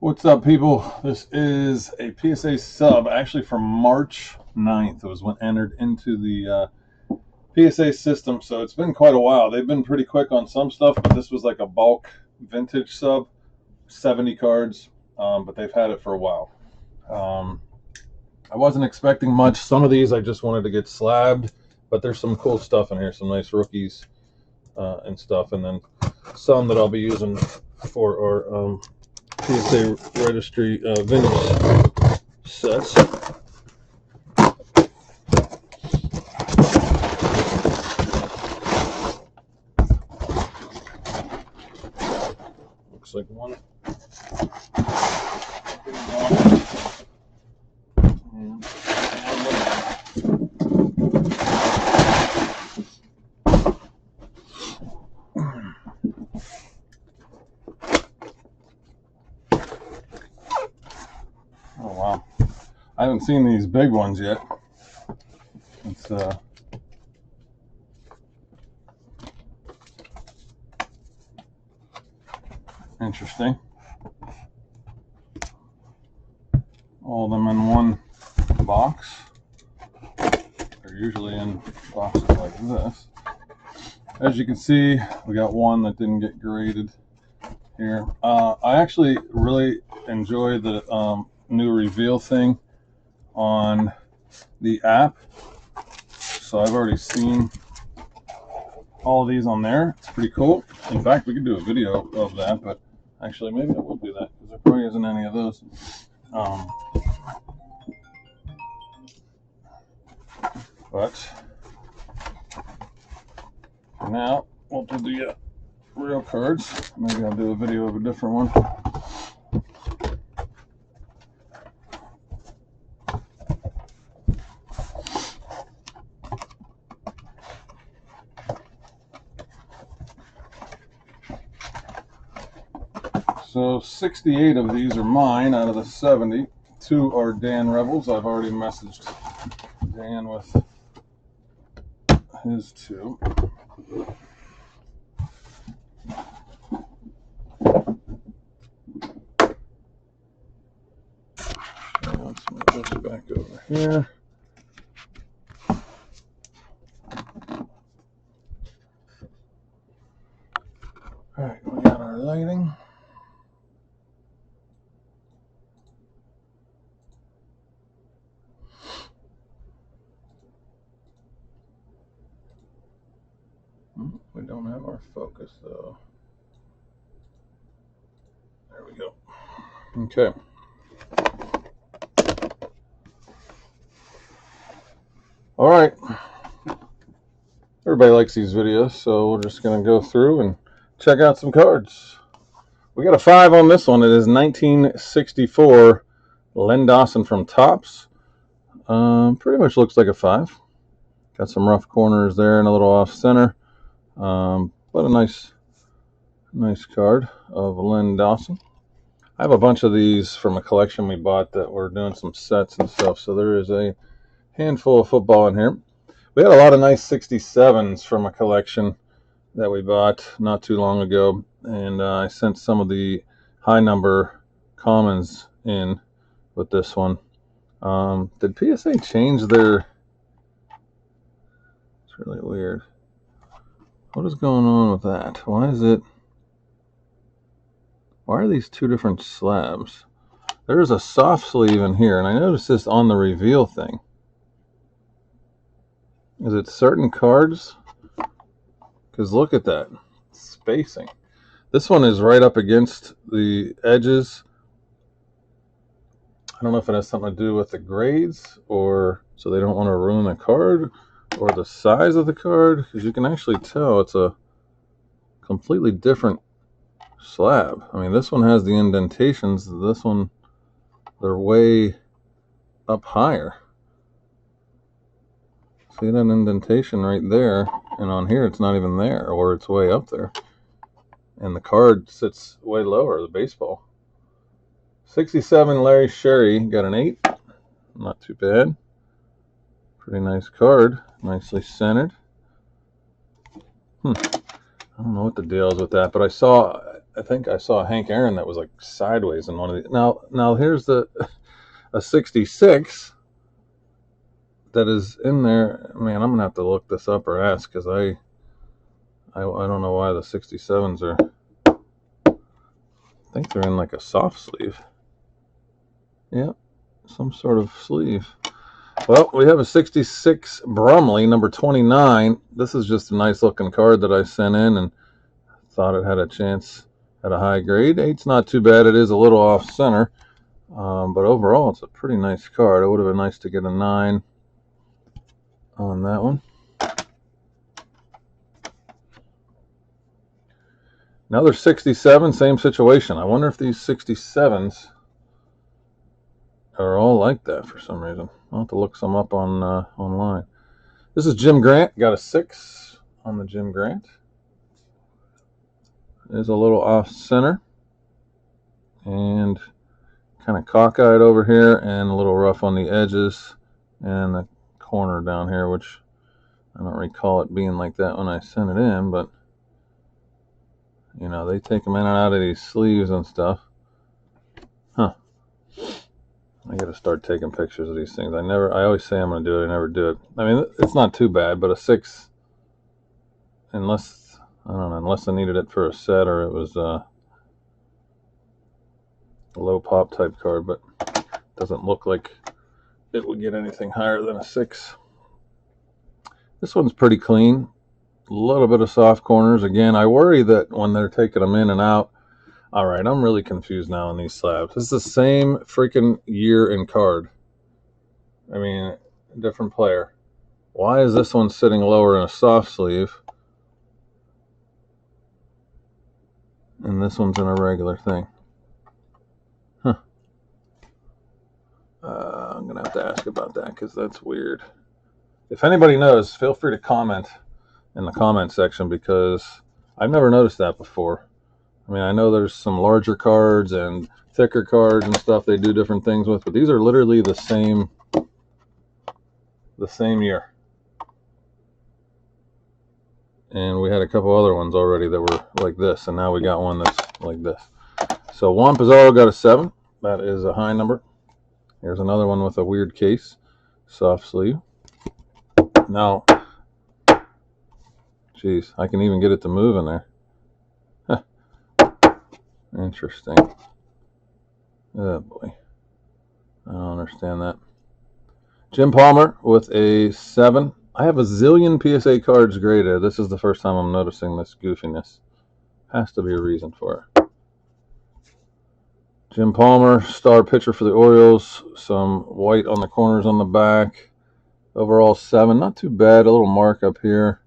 What's up, people? This is a PSA sub, actually from March 9th. It was when entered into the PSA system, so it's been quite a while. They've been pretty quick on some stuff, but this was like a bulk vintage sub, 70 cards, but they've had it for a while. I wasn't expecting much. Some of these I just wanted to get slabbed, but there's some cool stuff in here, some nice rookies and stuff, and then some that I'll be using for our PSA registry vintage sets. Looks like one. Oh wow, I haven't seen these big ones yet. It's interesting. All of them in one box. They're usually in boxes like this. As you can see, we got one that didn't get graded here. I actually really enjoy the new reveal thing on the app. So I've already seen all of these on there. It's pretty cool. In fact, we could do a video of that, but actually maybe I will do that because there probably isn't any of those. But now we'll do the real cards. Maybe I'll do a video of a different one. So 68 of these are mine out of the 70. 2 are Dan Rebels. I've already messaged Dan with his 2. Let's move this back over here. All right, we got our lighting. We don't have our focus though. There we go. Okay. All right. Everybody likes these videos, so we're just going to go through and check out some cards. We got a 5 on this one. It is 1964 Len Dawson from Topps. Pretty much looks like a 5. Got some rough corners there and a little off center. But a nice card of Len Dawson. I have a bunch of these from a collection we bought that we're doing some sets and stuff, so there is a handful of football in here. We had a lot of nice 67s from a collection that we bought not too long ago, and I sent some of the high number commons in with this one. Did PSA change their... It's really weird. What is going on with that? Why are these 2 different slabs? There is a soft sleeve in here, and I noticed this on the reveal thing. Is it certain cards? Because look at that spacing. This one is right up against the edges. I don't know if it has something to do with the grades, or so they don't want to ruin the card, or the size of the card, because you can actually tell it's a completely different slab. I mean, this one has the indentations. This one, they're way up higher. See that indentation right there, and on here it's not even there, or it's way up there. And the card sits way lower, the baseball. 67 Larry Sherry, got an 8. Not too bad. Pretty nice card, nicely centered. I don't know what the deal is with that, but I saw I think I saw Hank Aaron that was like sideways in one of these. Now here's a 66 that is in there. Man, I'm gonna have to look this up or ask, because I don't know why the 67s are. I think they're in like a soft sleeve. Yeah, some sort of sleeve. Well, we have a 66 Brumley, number 29. This is just a nice looking card that I sent in and thought it had a chance at a high grade. 8's not too bad. It is a little off center, but overall it's a pretty nice card. It would have been nice to get a 9 on that one. Another 67, same situation. I wonder if these 67s are all like that for some reason. I'll have to look some up on online. This is Jim Grant. Got a 6 on the Jim Grant. It is a little off center and kind of cockeyed over here, and a little rough on the edges and the corner down here, which I don't recall it being like that when I sent it in, but you know, they take them in and out of these sleeves and stuff. Huh. I gotta start taking pictures of these things. I always say I'm gonna do it, I never do it. I mean, it's not too bad, but a 6, unless, I don't know, unless I needed it for a set or it was a low pop type card, but it doesn't look like it would get anything higher than a 6. This one's pretty clean. A little bit of soft corners. Again, I worry that when they're taking them in and out. All right, I'm really confused now on these slabs. This is the same freaking year and card. I mean, different player. Why is this one sitting lower in a soft sleeve and this one's in a regular thing? Huh. I'm going to have to ask about that, because that's weird. If anybody knows, feel free to comment in the comment section, because I've never noticed that before. I mean, I know there's some larger cards and thicker cards and stuff they do different things with, but these are literally the same year. And we had a couple other ones already that were like this, and now we got one that's like this. So Juan Pizarro got a 7. That is a high number. Here's another one with a weird case, soft sleeve. Now, geez, I can even get it to move in there. Interesting. Oh boy, I don't understand that. Jim Palmer with a 7. I have a zillion PSA cards graded. This is the first time I'm noticing this goofiness. Has to be a reason for it. Jim Palmer, star pitcher for the Orioles. Some white on the corners on the back. Overall 7. Not too bad. A little mark up here,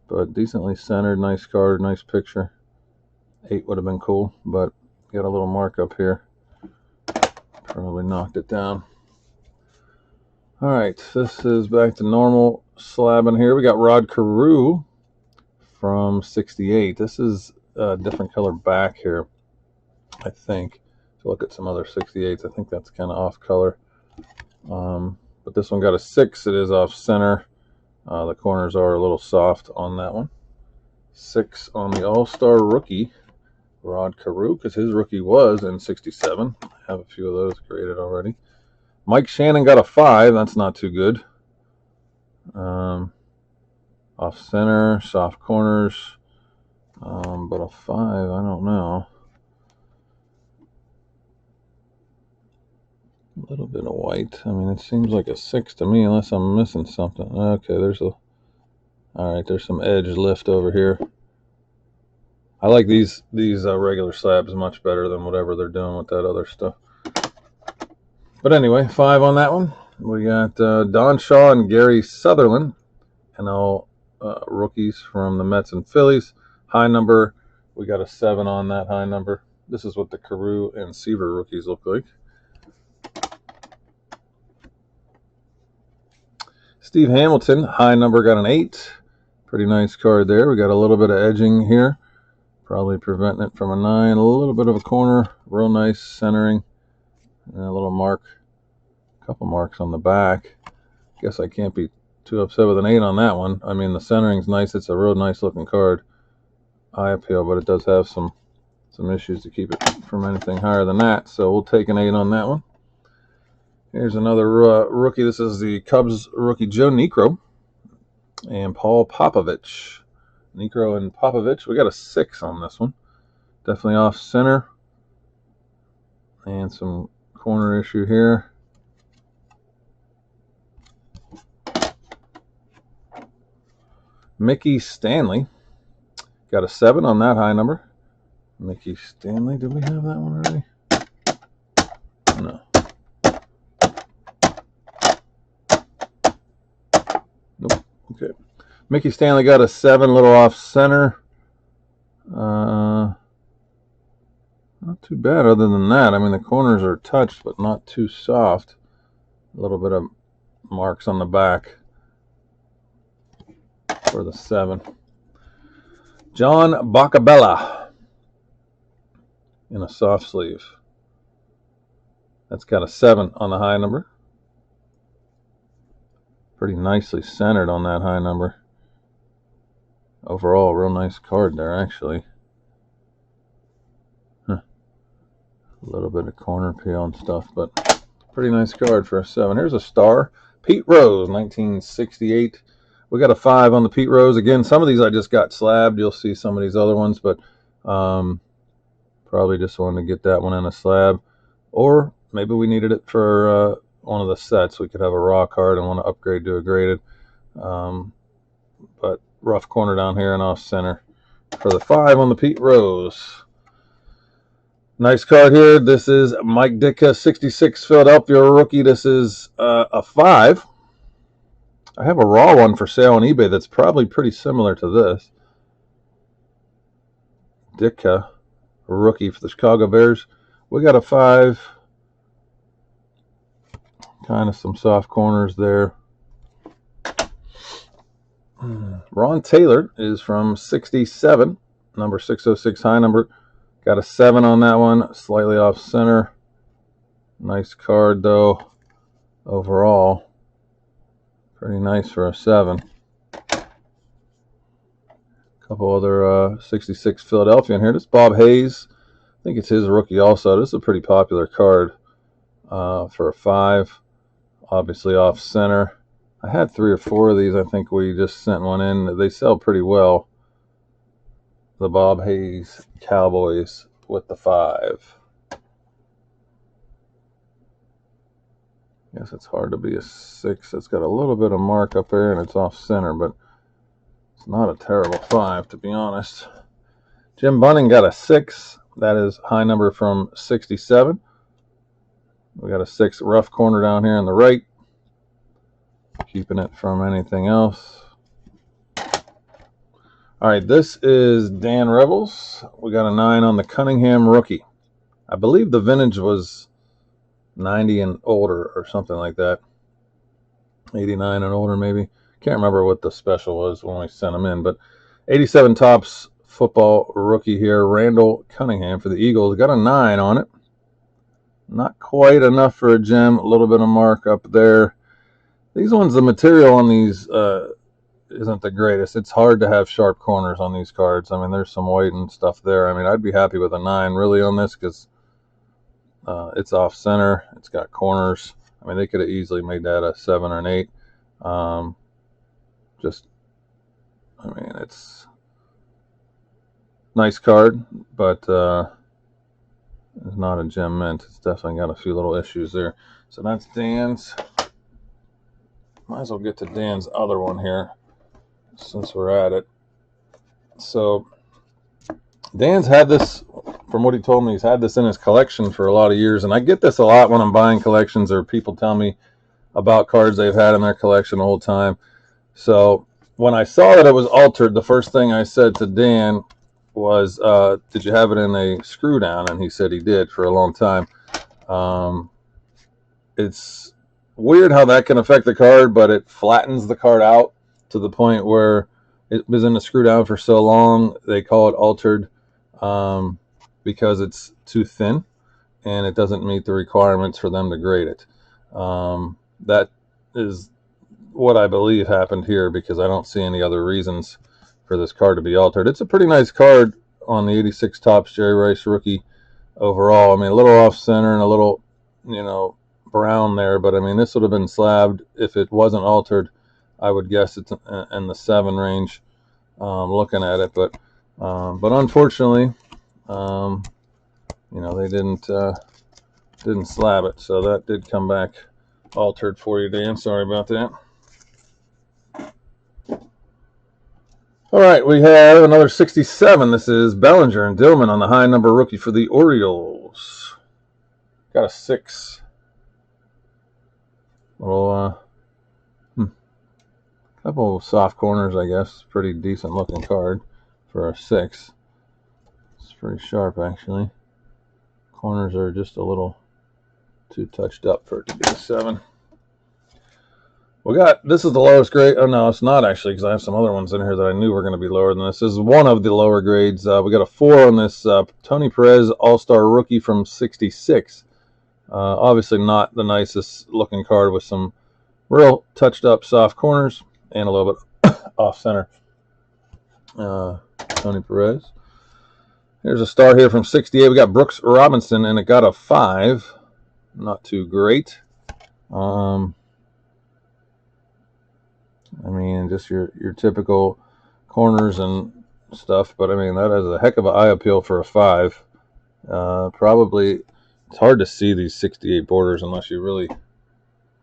but decently centered. Nice card, nice picture. 8 would have been cool, but got a little mark up here. Probably knocked it down. All right, this is back to normal slabbing here. We got Rod Carew from 68. This is a different color back here, I think. So look at some other 68s. I think that's kind of off color. But this one got a 6. It is off center. The corners are a little soft on that one. 6 on the All-Star rookie, Rod Carew, because his rookie was in 67. I have a few of those graded already. Mike Shannon got a 5. That's not too good. Off center, soft corners. But a 5, I don't know. A little bit of white. I mean, it seems like a 6 to me, unless I'm missing something. Okay, there's a... All right, there's some edge lift over here. I like these regular slabs much better than whatever they're doing with that other stuff. But anyway, 5 on that one. We got Don Shaw and Gary Sutherland, and all rookies from the Mets and Phillies. High number, we got a 7 on that high number. This is what the Carew and Seaver rookies look like. Steve Hamilton, high number, got an 8. Pretty nice card there. We got a little bit of edging here, probably preventing it from a 9. A little bit of a corner, real nice centering, and a little mark, a couple marks on the back. Guess I can't be too upset with an 8 on that one. I mean, the centering's nice. It's a real nice looking card. Eye appeal, but it does have some some issues to keep it from anything higher than that. So we'll take an 8 on that one. Here's another rookie. This is the Cubs rookie Joe Niekro and Paul Popovich. Niekro and Popovich. We got a 6 on this one. Definitely off center. And some corner issue here. Mickey Stanley. Got a 7 on that high number. Mickey Stanley. Did we have that one already? No. Nope. Okay. Mickey Stanley got a 7, little off center. Not too bad other than that. I mean, the corners are touched, but not too soft. A little bit of marks on the back for the 7. John Bacabella in a soft sleeve. That's got a 7 on the high number. Pretty nicely centered on that high number. Overall, real nice card there, actually. A little bit of corner peel and stuff, but pretty nice card for a 7. Here's a star. Pete Rose, 1968. We got a 5 on the Pete Rose. Again, some of these I just got slabbed. You'll see some of these other ones, but probably just wanted to get that one in a slab. Or maybe we needed it for one of the sets. We could have a raw card and want to upgrade to a graded. But rough corner down here and off center for the 5 on the Pete Rose. Nice card here. This is Mike Ditka, 66 Philadelphia rookie. This is a 5. I have a raw one for sale on eBay that's probably pretty similar to this. Ditka, rookie for the Chicago Bears. We got a 5. Kind of some soft corners there. Ron Taylor is from 67, number 606 high number. Got a 7 on that one, slightly off center. Nice card though. Overall, pretty nice for a 7. Couple other 66 Philadelphia in here. This is Bob Hayes. I think it's his rookie also. This is a pretty popular card for a 5. Obviously off center. I had 3 or 4 of these. I think we just sent one in. They sell pretty well. The Bob Hayes Cowboys with the 5. Guess it's hard to be a 6. It's got a little bit of mark up there and it's off center, but it's not a terrible 5 to be honest. Jim Bunning got a 6. That is high number from 67. We got a 6 rough corner down here on the right. Keeping it from anything else. All right, this is Dan Rebels. We got a 9 on the Cunningham rookie. I believe the vintage was 90 and older or something like that. 89 and older maybe. Can't remember what the special was when we sent them in, but 87 Topps football rookie here, Randall Cunningham for the Eagles. Got a 9 on it. Not quite enough for a gem. A little bit of mark up there. These ones, the material on these isn't the greatest. It's hard to have sharp corners on these cards. I mean, there's some white and stuff there. I mean, I'd be happy with a 9 really on this because it's off center. It's got corners. I mean, they could have easily made that a 7 or an 8. I mean, it's nice card, but it's not a gem mint. It's definitely got a few little issues there. So that's Dan's. Might as well get to Dan's other one here since we're at it. So Dan's had this, from what he told me, he's had this in his collection for a lot of years. And I get this a lot when I'm buying collections or people tell me about cards they've had in their collection the whole time. So when I saw that it was altered, the first thing I said to Dan was, did you have it in a screw down? And he said he did for a long time. It's weird how that can affect the card, but it flattens the card out to the point where it was in a screw down for so long. They call it altered because it's too thin and it doesn't meet the requirements for them to grade it. That is what I believe happened here because I don't see any other reasons for this card to be altered. It's a pretty nice card on the 86 Topps Jerry Rice rookie overall. I mean, a little off center and a little, brown there, but I mean, this would have been slabbed if it wasn't altered. I would guess it's in the 7 range, looking at it, but unfortunately, they didn't slab it, so that did come back altered for you, Dan. Sorry about that. All right, we have another 67. This is Bellinger and Dillman on the high number rookie for the Orioles. Got a 6. Little couple of soft corners, I guess. Pretty decent looking card for a 6. It's pretty sharp, actually. Corners are just a little too touched up for it to be a 7. This is the lowest grade. Oh, no, it's not actually, because I have some other ones in here that I knew were going to be lower than this. This is one of the lower grades. We got a 4 on this Tony Perez All-Star rookie from 66. Obviously not the nicest looking card, with some real touched up soft corners and a little bit off center. Tony Perez. Here's a star here from 68. We got Brooks Robinson, and it got a 5. Not too great. I mean, just your typical corners and stuff, but I mean, that has a heck of an eye appeal for a 5. Probably, it's hard to see these 68 borders unless you really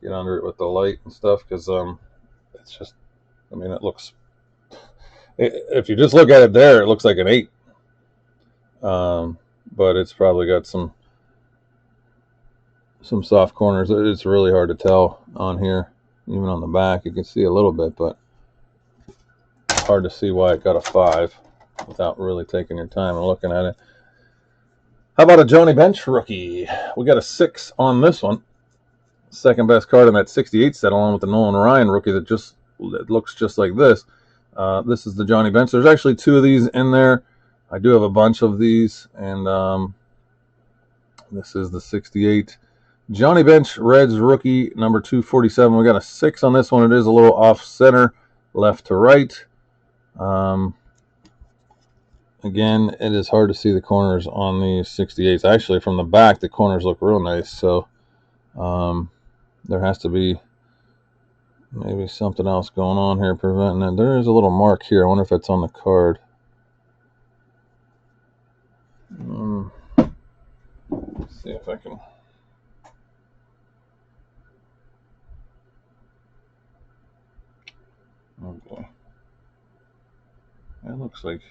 get under it with the light and stuff, because it's just, I mean, it looks, if you just look at it there, it looks like an 8. But it's probably got some soft corners. It's really hard to tell on here. Even on the back, you can see a little bit, but it's hard to see why it got a 5 without really taking your time and looking at it. How about a Johnny Bench rookie? We got a 6 on this one. Second best card in that 68 set, along with the Nolan Ryan rookie that looks just like this. This is the Johnny Bench. There's actually 2 of these in there. I do have a bunch of these, and this is the 68 Johnny Bench Reds rookie number 247. We got a 6 on this one. It is a little off center, left to right. Again, it is hard to see the corners on these 68s. Actually, from the back, the corners look real nice. So there has to be maybe something else going on here preventing it. There is a little mark here. I wonder if that's on the card. Let's see if I can. Oh boy. That looks like...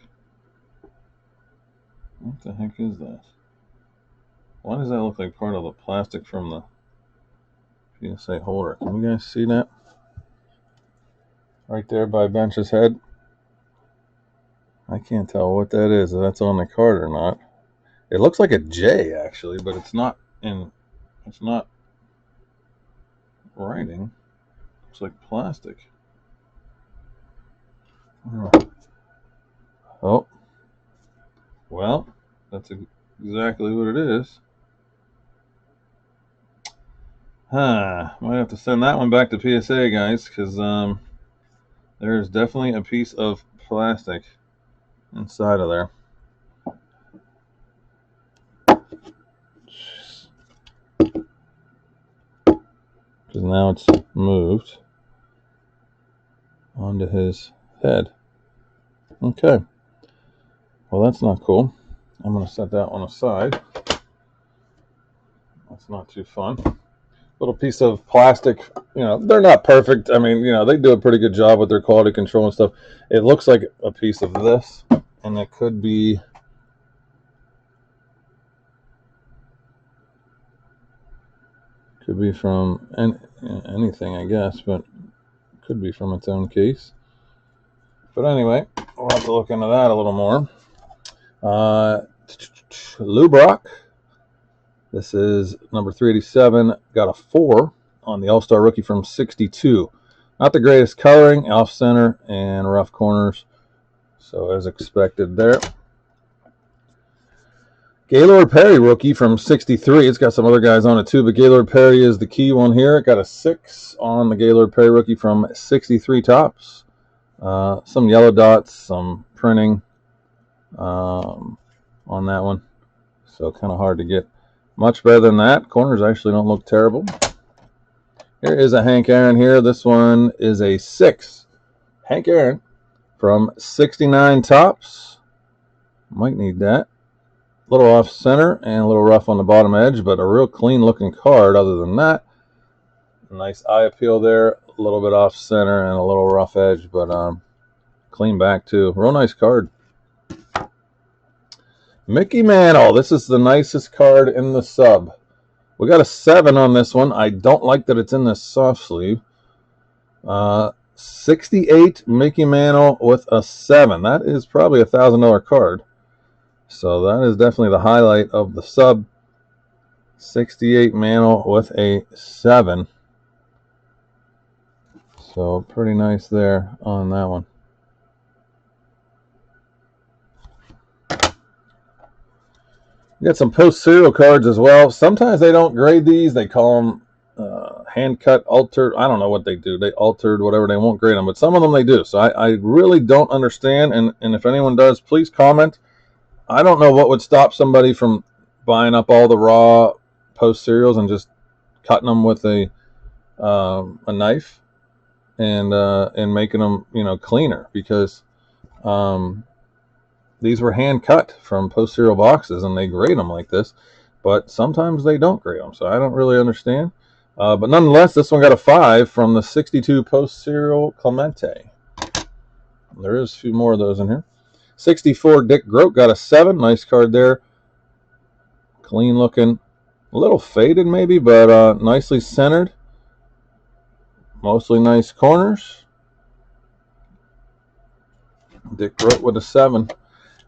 What the heck is that? Why does that look like part of the plastic from the PSA holder? Can you guys see that? Right there by Bench's head. I can't tell what that is, if that's on the card or not. It looks like a J, actually, but it's not writing. It's like plastic. Oh, well, that's exactly what it is. Might have to send that one back to PSA, guys, because there's definitely a piece of plastic inside of there. Because now it's moved onto his head. Okay. Well, that's not cool. I'm going to set that one aside. That's not too fun. Little piece of plastic. They're not perfect. I mean, they do a pretty good job with their quality control and stuff. It looks like a piece of this, and it could be... Could be from anything, I guess, but could be from its own case. But anyway, we'll have to look into that a little more. Lou Brock. This is number 387. Got a 4 on the All-Star rookie from 62. Not the greatest coloring, off center and rough corners. So as expected there. Gaylord Perry rookie from 63. It's got some other guys on it too, but Gaylord Perry is the key one here. It got a 6 on the Gaylord Perry rookie from 63 Topps. Some yellow dots, some printing. on that one. So kind of hard to get much better than that. Corners actually don't look terrible. Here is a Hank Aaron here. This one is a 6. Hank Aaron from 69 Tops. Might need that. A little off center and a little rough on the bottom edge, but a real clean looking card other than that. Nice eye appeal there. A little bit off center and a little rough edge, but clean back too. Real nice card. Mickey Mantle. This is the nicest card in the sub. We got a 7 on this one. I don't like that it's in this soft sleeve. 68 Mickey Mantle with a 7. That is probably a $1,000 card. So that is definitely the highlight of the sub. 68 Mantle with a 7. So pretty nice there on that one. We got some post-serial cards as well. Sometimes they don't grade these. They call them hand-cut, altered. I don't know what they do. They altered, whatever. They won't grade them. But some of them they do. So I really don't understand. And if anyone does, please comment. I don't know what would stop somebody from buying up all the raw post-serials and just cutting them with a knife and making them, cleaner. Because these were hand cut from post serial boxes and they grade them like this, but sometimes they don't grade them, so I don't really understand. But nonetheless, this one got a 5 from the 62 post serial Clemente. There is a few more of those in here. 64 Dick Groat got a 7. Nice card there. Clean looking. A little faded maybe, but nicely centered. Mostly nice corners. Dick Groat with a 7.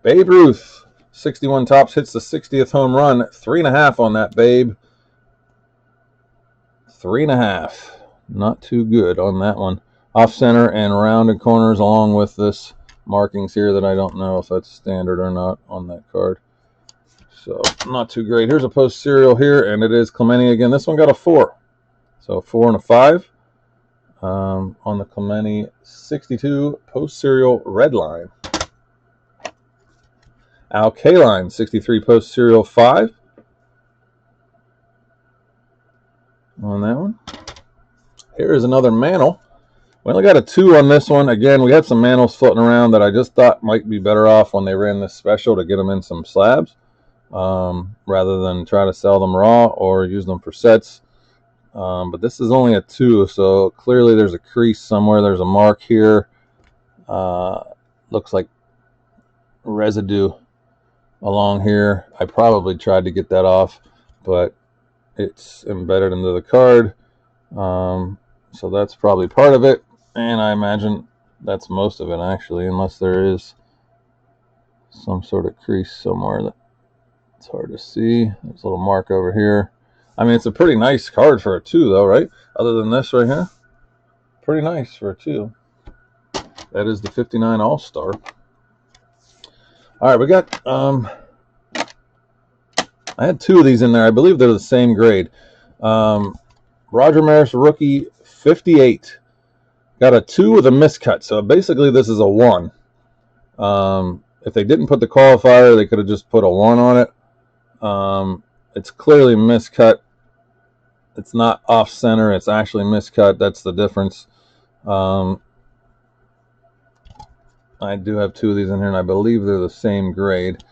Babe Ruth, 61 Tops, hits the 60th home run. 3.5 on that, Babe. 3.5. Not too good on that one. Off center and rounded corners along with this markings here that I don't know if that's standard or not on that card. So not too great. Here's a post serial here, and it is Clemente again. This one got a 4. So 4 and a 5 on the Clemente 62 post serial red line. Al Kaline, 63 post serial 5 on that one. Here is another Mantle. We only got a 2 on this one. Again, we had some Mantles floating around that I just thought might be better off when they ran this special to get them in some slabs rather than try to sell them raw or use them for sets. But this is only a 2, so clearly there's a crease somewhere. There's a mark here. Looks like residue along here. I probably tried to get that off, but it's embedded into the card. So that's probably part of it, and I imagine that's most of it actually, unless there is some sort of crease somewhere that it's hard to see. There's a little mark over here. I mean, it's a pretty nice card for a 2 though, right? Other than this right here, pretty nice for a 2. That is the 59 All-Star. All right, we got I had 2 of these in there. I believe they're the same grade. Roger Maris rookie 58 got a 2 with a miscut. So basically this is a 1. If they didn't put the qualifier, they could have just put a 1 on it. It's clearly miscut. It's not off center. It's actually miscut. That's the difference. I do have 2 of these in here, and I believe they're the same grade.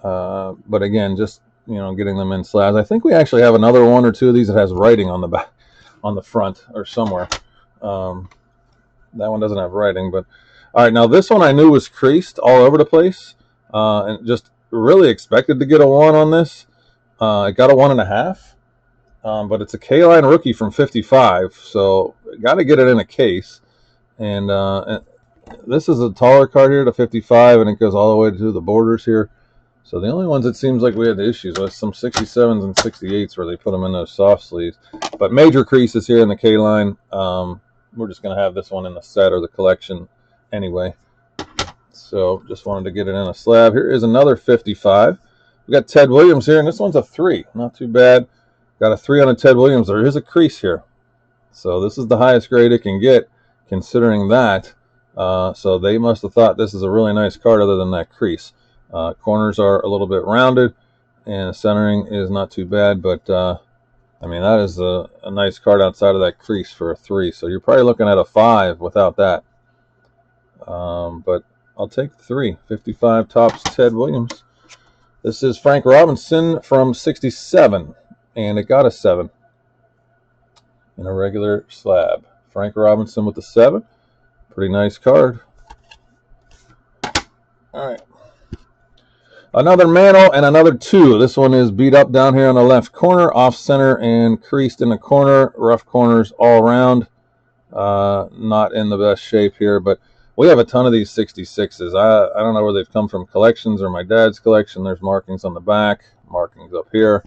But again, just getting them in slabs. I think we actually have another 1 or 2 of these that has writing on the back, on the front or somewhere. That one doesn't have writing, but all right. Now this one I knew was creased all over the place, and just really expected to get a 1 on this. It got a 1.5, but it's a K-line rookie from 55, so got to get it in a case. And this is a taller card here to 55, and it goes all the way to the borders here. So the only ones it seems like we had issues with some 67s and 68s where they put them in those soft sleeves. But major creases here in the K-line. We're just going to have this one in the set or the collection anyway. So just wanted to get it in a slab. Here is another 55. We got Ted Williams here, and this one's a 3. Not too bad. Got a 3 on a Ted Williams. There is a crease here. So this is the highest grade it can get considering that. So they must have thought this is a really nice card other than that crease. Corners are a little bit rounded, and centering is not too bad, but I mean, that is a nice card outside of that crease for a 3. So you're probably looking at a 5 without that. But I'll take 3. 55 Topps Ted Williams. This is Frank Robinson from 67, and it got a 7 in a regular slab. Frank Robinson with the 7. Pretty nice card. All right. Another Mantle and another 2. This one is beat up down here on the left corner, off center and creased in the corner. Rough corners all around. Not in the best shape here, but we have a ton of these 66s. I don't know where they've come from, collections or my dad's collection. There's markings on the back, markings up here.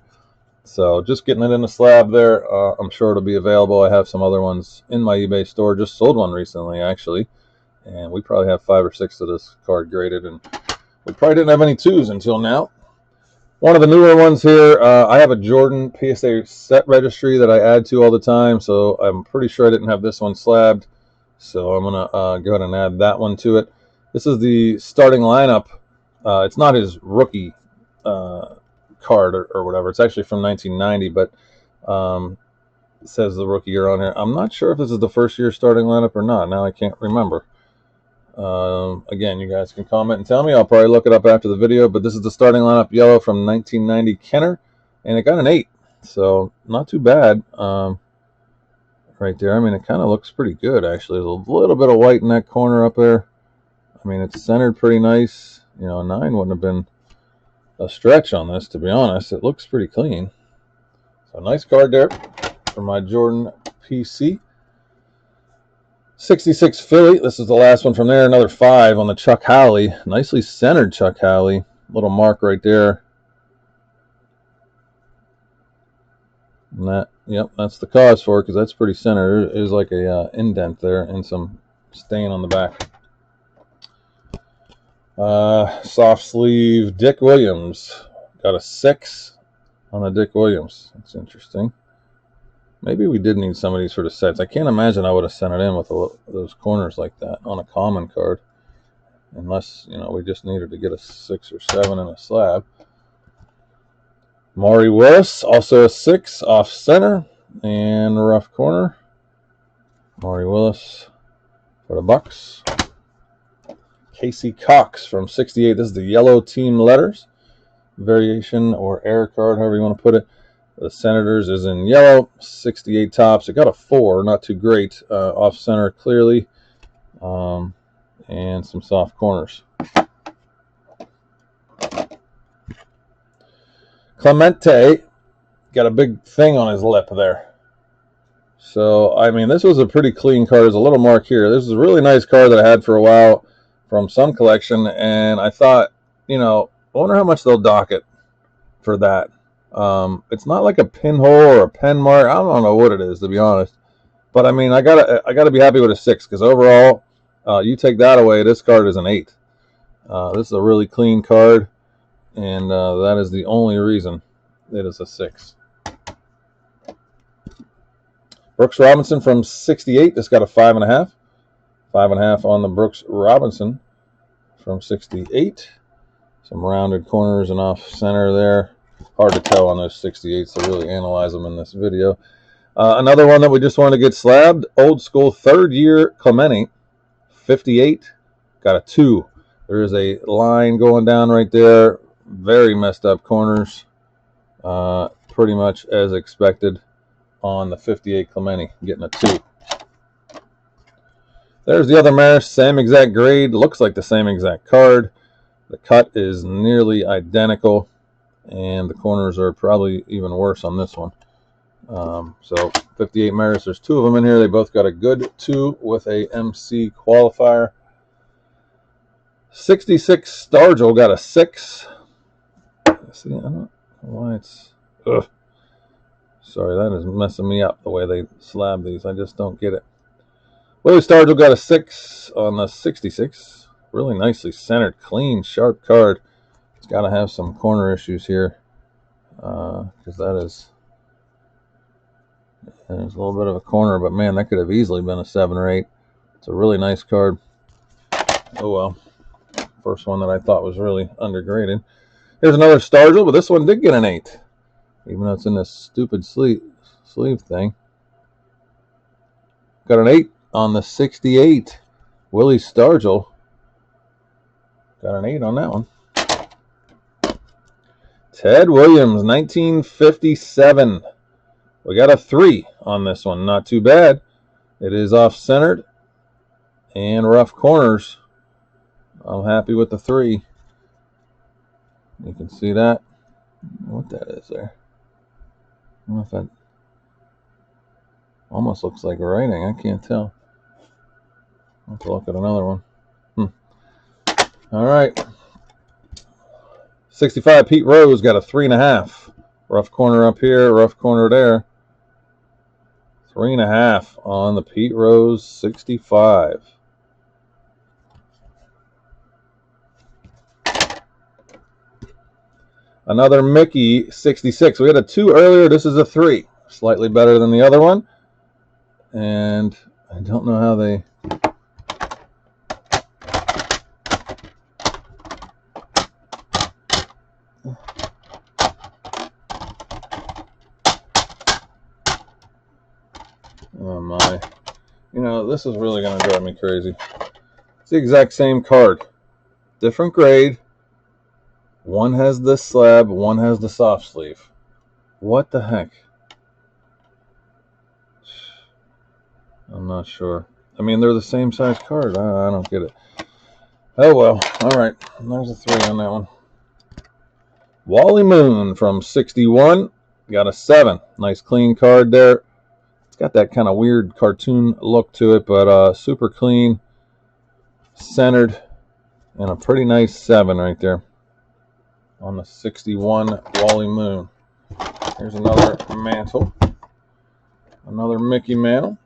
So just getting it in the slab there. I'm sure it'll be available. I have some other ones in my eBay store. Just sold one recently, actually. And we probably have 5 or 6 of this card graded, and we probably didn't have any 2s until now. One of the newer ones here, I have a Jordan PSA set registry that I add to all the time, so I'm pretty sure I didn't have this one slabbed. So I'm going to go ahead and add that one to it. This is the starting lineup. It's not his rookie card or whatever. It's actually from 1990, but it says the rookie year on here. I'm not sure if this is the first year starting lineup or not. Now I can't remember. Again, you guys can comment and tell me. I'll probably look it up after the video, but this is the starting lineup yellow from 1990 Kenner, and it got an 8, so not too bad. Right there, I mean, it kind of looks pretty good, actually. There's a little bit of white in that corner up there. I mean, it's centered pretty nice. You know, a 9 wouldn't have been a stretch on this, to be honest. It looks pretty clean. So nice card there for my Jordan PC. 66 Philly. This is the last one from there. Another 5 on the Chuck Howley. Nicely centered Chuck Howley. Little mark right there. And that, yep, that's the cause for it, because that's pretty centered. There's like a indent there and some stain on the back. Soft sleeve Dick Williams. Got a 6 on the Dick Williams. That's interesting. Maybe we did need some of these sort of sets. I can't imagine I would have sent it in with those corners like that on a common card. Unless, you know, we just needed to get a 6 or 7 in a slab. Maury Willis, also a 6, off center and rough corner. Maury Willis for the Bucks. Casey Cox from 68. This is the yellow team letters. Variation or error card, however you want to put it. The Senators is in yellow. 68 Topps. It got a 4, not too great. Off center clearly. And some soft corners. Clemente got a big thing on his lip there. So, I mean, this was a pretty clean card. There's a little mark here. This is a really nice card that I had for a while from some collection, and I thought, you know, I wonder how much they'll dock it for that. It's not like a pinhole or a pen mark. I don't know what it is, to be honest. But, I mean, I gotta be happy with a 6, because overall, you take that away, this card is an 8. This is a really clean card. And that is the only reason it is a 6. Brooks Robinson from 68. This got a 5.5. 5.5 on the Brooks Robinson from 68. Some rounded corners and off center there. Hard to tell on those 68s to really analyze them in this video. Another one that we just wanted to get slabbed. Old school 3rd year Clemente. 58. Got a 2. There is a line going down right there. Very messed up corners, pretty much as expected on the 58 Clemente, getting a 2. There's the other Maris, same exact grade, looks like the same exact card. The cut is nearly identical, and the corners are probably even worse on this one. So 58 Maris, there's 2 of them in here. They both got a good 2 with a MC qualifier. 66 Stargell got a 6. See, I don't know why it's... Ugh. Sorry, that is messing me up, the way they slab these. I just don't get it. Willie Stargell got a 6 on the 66. Really nicely centered, clean, sharp card. It's got to have some corner issues here, because that is... There's a little bit of a corner, but man, that could have easily been a 7 or 8. It's a really nice card. Oh well. First one that I thought was really undergraded. Here's another Stargell, but this one did get an 8. Even though it's in this stupid sleeve thing. Got an 8 on the 68. Willie Stargell. Got an 8 on that one. Ted Williams, 1957. We got a 3 on this one. Not too bad. It is off-centered and rough corners. I'm happy with the 3. You can see that. What that is there. I don't know if that almost looks like writing. I can't tell. I'll have to look at another one. All right. 65 Pete Rose got a 3.5. Rough corner up here, rough corner there. 3.5 on the Pete Rose 65. Another Mickey 66. We had a 2 earlier. This is a 3. Slightly better than the other one. And I don't know how they... Oh my. You know, this is really going to drive me crazy. It's the exact same card. Different grade. One has this slab, one has the soft sleeve. What the heck? I'm not sure. I mean, they're the same size card. I don't get it. Oh well. All right. There's a 3 on that one. Wally Moon from 61. Got a 7. Nice clean card there. It's got that kind of weird cartoon look to it, but super clean, centered, and a pretty nice 7 right there on the 61 Wally Moon. Here's another Mantle. Another Mickey Mantle.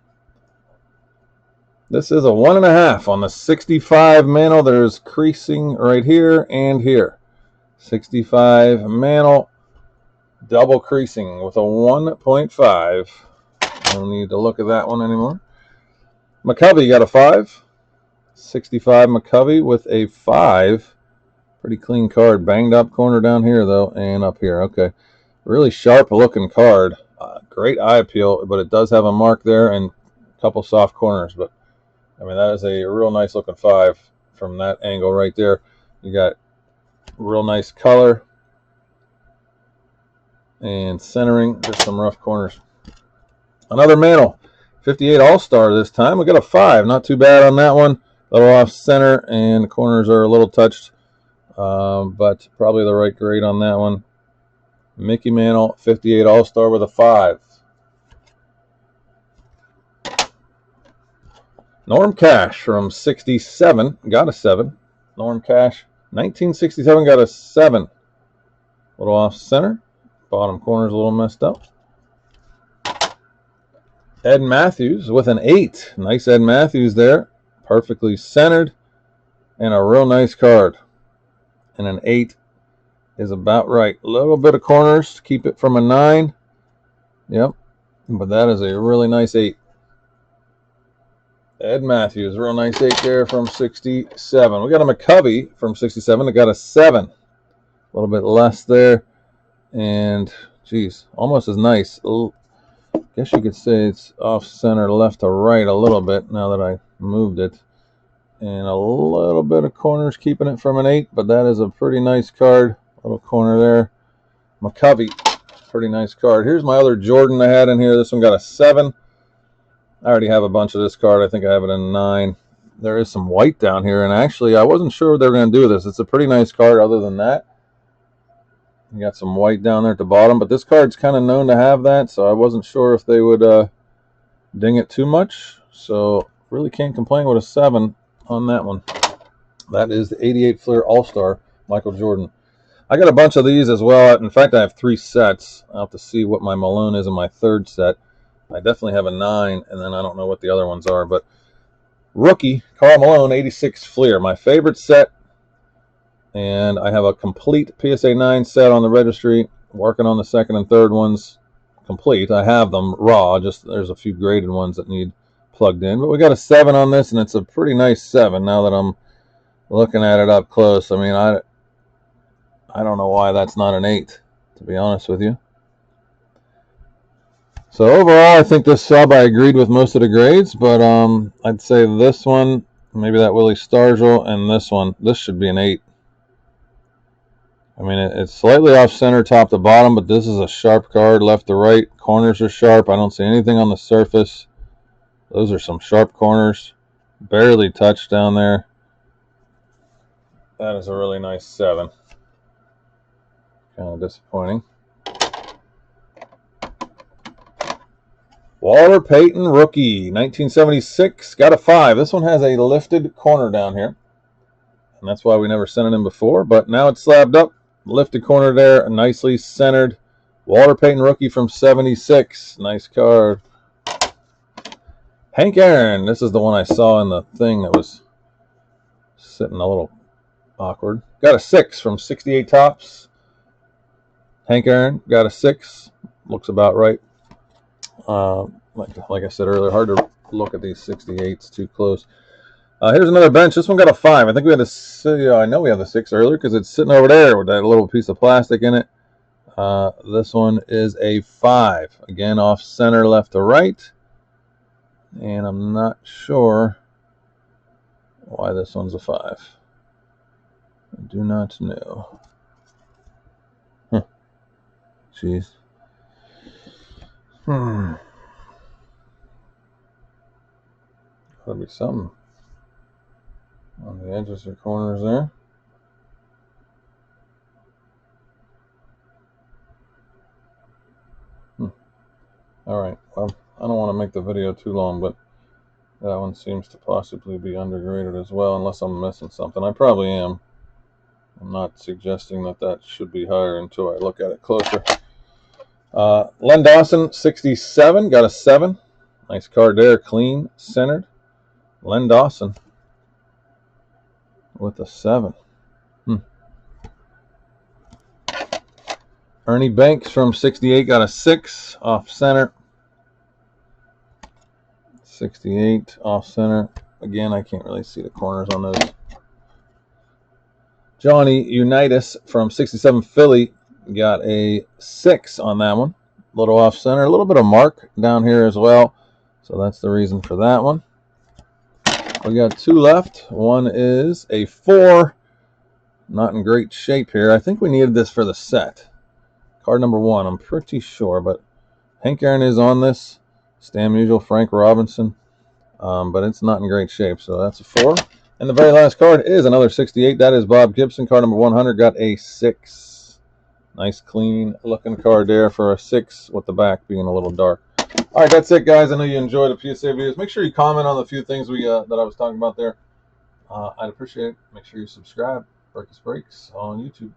This is a 1.5 on the 65 Mantle. There's creasing right here and here. 65 Mantle, double creasing with a 1.5. I don't need to look at that one anymore. McCovey got a 5. 65 McCovey with a 5. Pretty clean card. Banged up corner down here, though, and up here. Okay. Really sharp looking card. Great eye appeal, but it does have a mark there and a couple soft corners. But, I mean, that is a real nice looking 5 from that angle right there. You got real nice color and centering. Just some rough corners. Another Mantle. 58 All-Star this time. We got a 5. Not too bad on that one. A little off center, and the corners are a little touched. But probably the right grade on that one. Mickey Mantle, 58 All-Star with a 5. Norm Cash from 67 got a 7. Norm Cash, 1967 got a 7. A little off center. Bottom corner's a little messed up. Ed Matthews with an 8. Nice Ed Matthews there. Perfectly centered. And a real nice card. And an 8 is about right. A little bit of corners to keep it from a 9. Yep. But that is a really nice 8. Ed Matthews, real nice 8 there from 67. We got a McCovey from 67 that got a 7. A little bit less there. And, geez, almost as nice. I guess you could say it's off center left to right a little bit now that I moved it. And a little bit of corners keeping it from an 8, but that is a pretty nice card. A little corner there. McCovey, pretty nice card. Here's my other Jordan I had in here. This one got a 7. I already have a bunch of this card. I think I have it in a 9. There is some white down here, and actually I wasn't sure they were going to do this. It's a pretty nice card other than that. You got some white down there at the bottom, but this card's kind of known to have that, so I wasn't sure if they would ding it too much. So really can't complain with a 7 on that one. That is the 88 Fleer All-Star Michael Jordan. I got a bunch of these as well. In fact, I have 3 sets. I'll have to see what my Malone is in my 3rd set. I definitely have a 9, and then I don't know what the other ones are. But rookie, Karl Malone, 86 Fleer. My favorite set. And I have a complete PSA 9 set on the registry. Working on the 2nd and 3rd ones complete. I have them raw. Just there's a few graded ones that need plugged in. But we got a 7 on this, and it's a pretty nice 7 now that I'm looking at it up close, I mean, I don't know why that's not an 8, to be honest with you. So overall, I think this sub, I agreed with most of the grades, but I'd say this one, maybe that Willie Stargell, and this one, this should be an 8. I mean, it's slightly off center top to bottom, but this is a sharp card left to right. Corners are sharp. I don't see anything on the surface. Those are some sharp corners. Barely touched down there. That is a really nice 7. Kind of disappointing. Walter Payton rookie, 1976. Got a 5. This one has a lifted corner down here. And that's why we never sent it in before. But now it's slabbed up. Lifted corner there. Nicely centered. Walter Payton rookie from 76. Nice card. Hank Aaron. This is the one I saw in the thing that was sitting a little awkward. Got a 6 from 68 Tops. Hank Aaron got a 6. Looks about right. Like I said earlier, hard to look at these 68s too close. Here's another bench. This one got a 5. I think we had I know we have the 6 earlier because it's sitting over there with that little piece of plastic in it. This one is a 5. Again, off center, left to right. And I'm not sure why this one's a 5. I do not know. Huh. Jeez. Gotta be something on the edges or corners there. All right. Well, I don't want to make the video too long, but that one seems to possibly be undergraded as well, unless I'm missing something. I probably am. I'm not suggesting that should be higher until I look at it closer. Len Dawson, 67, got a 7. Nice card there, clean, centered. Len Dawson with a 7. Ernie Banks from 68 got a 6, off center. 68, off center. Again, I can't really see the corners on those. Johnny Unitas from 67 Philly got a 6 on that one. A little off center, a little bit of mark down here as well. So that's the reason for that one. We got 2 left. One is a 4. Not in great shape here. I think we needed this for the set. Card number 1, I'm pretty sure, but Hank Aaron is on this. Stan Musial, Frank Robinson, but it's not in great shape, so that's a 4. And the very last card is another 68. That is Bob Gibson. Card number 100 got a 6. Nice, clean looking card there for a 6 with the back being a little dark. All right, that's it, guys. I know you enjoyed the PSA videos. Make sure you comment on the few things that I was talking about there. I'd appreciate it. Make sure you subscribe. Brikis Breaks on YouTube.